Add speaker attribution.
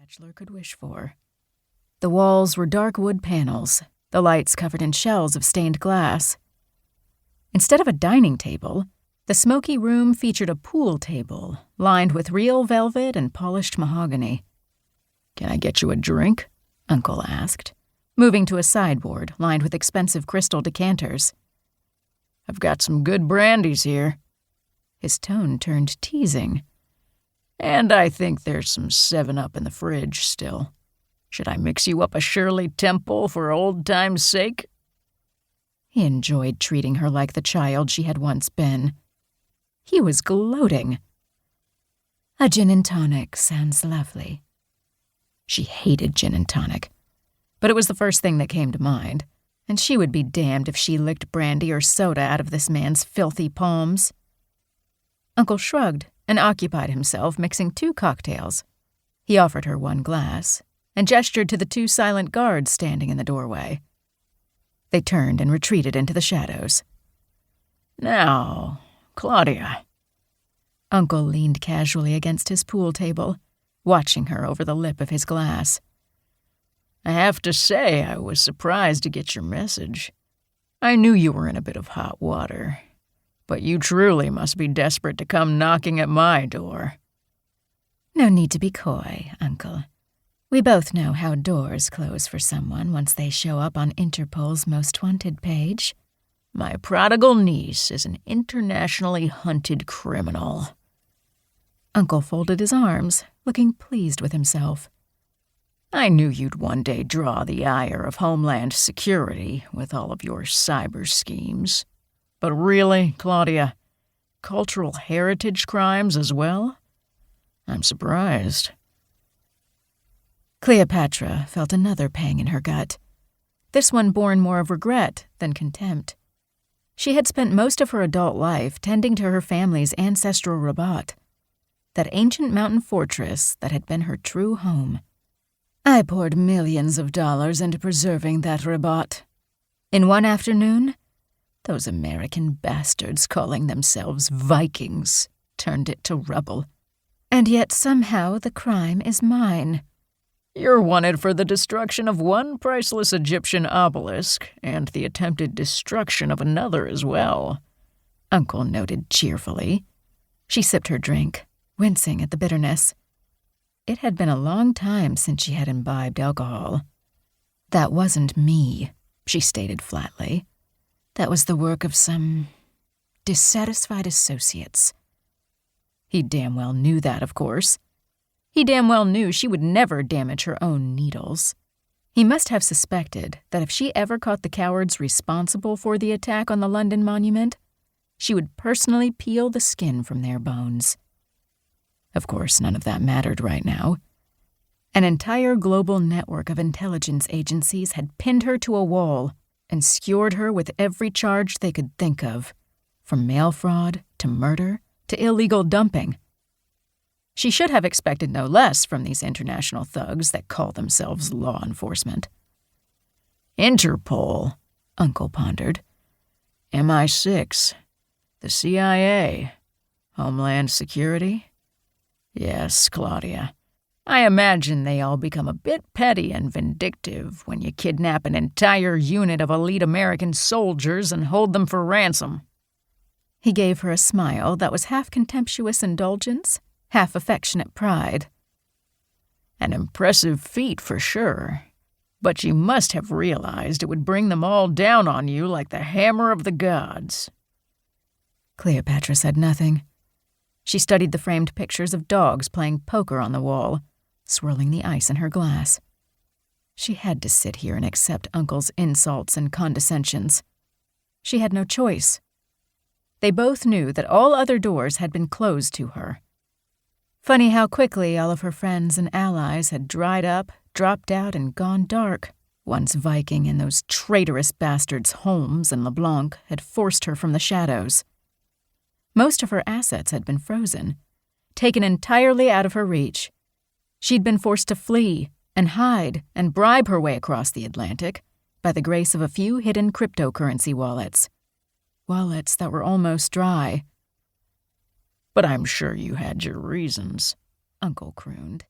Speaker 1: bachelor could wish for. The walls were dark wood panels, the lights covered in shells of stained glass. Instead of a dining table, the smoky room featured a pool table lined with real velvet and polished mahogany. "Can I get you a drink?" Uncle asked, moving to a sideboard lined with expensive crystal decanters. "I've got some good brandies here." His tone turned teasing. "And I think there's some 7-Up in the fridge still. Should I mix you up a Shirley Temple for old time's sake?" He enjoyed treating her like the child she had once been. He was gloating. "A gin and tonic sounds lovely." She hated gin and tonic, but it was the first thing that came to mind, and she would be damned if she licked brandy or soda out of this man's filthy palms. Uncle shrugged and occupied himself mixing 2 cocktails. He offered her 1 glass and gestured to the 2 silent guards standing in the doorway. They turned and retreated into the shadows. "Now, Claudia." Uncle leaned casually against his pool table, watching her over the lip of his glass. "I have to say I was surprised to get your message. I knew you were in a bit of hot water, but you truly must be desperate to come knocking at my door." "No need to be coy, Uncle. We both know how doors close for someone once they show up on Interpol's Most Wanted page." "My prodigal niece is an internationally hunted criminal." Uncle folded his arms, looking pleased with himself. "I knew you'd one day draw the ire of Homeland Security with all of your cyber schemes. But really, Claudia, cultural heritage crimes as well? I'm surprised." Cleopatra felt another pang in her gut, this one born more of regret than contempt. She had spent most of her adult life tending to her family's ancestral Rabat, that ancient mountain fortress that had been her true home. "I poured millions of dollars into preserving that Rabat. In one afternoon, those American bastards calling themselves Vikings turned it to rubble. And yet somehow the crime is mine." "You're wanted for the destruction of one priceless Egyptian obelisk and the attempted destruction of another as well," Uncle noted cheerfully. She sipped her drink, wincing at the bitterness. It had been a long time since she had imbibed alcohol. "That wasn't me," she stated flatly. "That was the work of some dissatisfied associates." He damn well knew that, of course. He damn well knew she would never damage her own needles. He must have suspected that if she ever caught the cowards responsible for the attack on the London Monument, she would personally peel the skin from their bones. Of course, none of that mattered right now. An entire global network of intelligence agencies had pinned her to a wall and skewered her with every charge they could think of, from mail fraud to murder to illegal dumping. She should have expected no less from these international thugs that call themselves law enforcement. "Interpol," Uncle pondered. "MI6, the CIA, Homeland Security. Yes, Claudia, I imagine they all become a bit petty and vindictive when you kidnap an entire unit of elite American soldiers and hold them for ransom." He gave her a smile that was half contemptuous indulgence, half affectionate pride. "An impressive feat for sure, but you must have realized it would bring them all down on you like the hammer of the gods." Cleopatra said nothing. She studied the framed pictures of dogs playing poker on the wall, swirling the ice in her glass. She had to sit here and accept Uncle's insults and condescensions. She had no choice. They both knew that all other doors had been closed to her. Funny how quickly all of her friends and allies had dried up, dropped out, and gone dark. Once Viking and those traitorous bastards Holmes and LeBlanc had forced her from the shadows. Most of her assets had been frozen, taken entirely out of her reach. She'd been forced to flee and hide and bribe her way across the Atlantic by the grace of a few hidden cryptocurrency wallets. Wallets that were almost dry. "But I'm sure you had your reasons," Uncle crooned.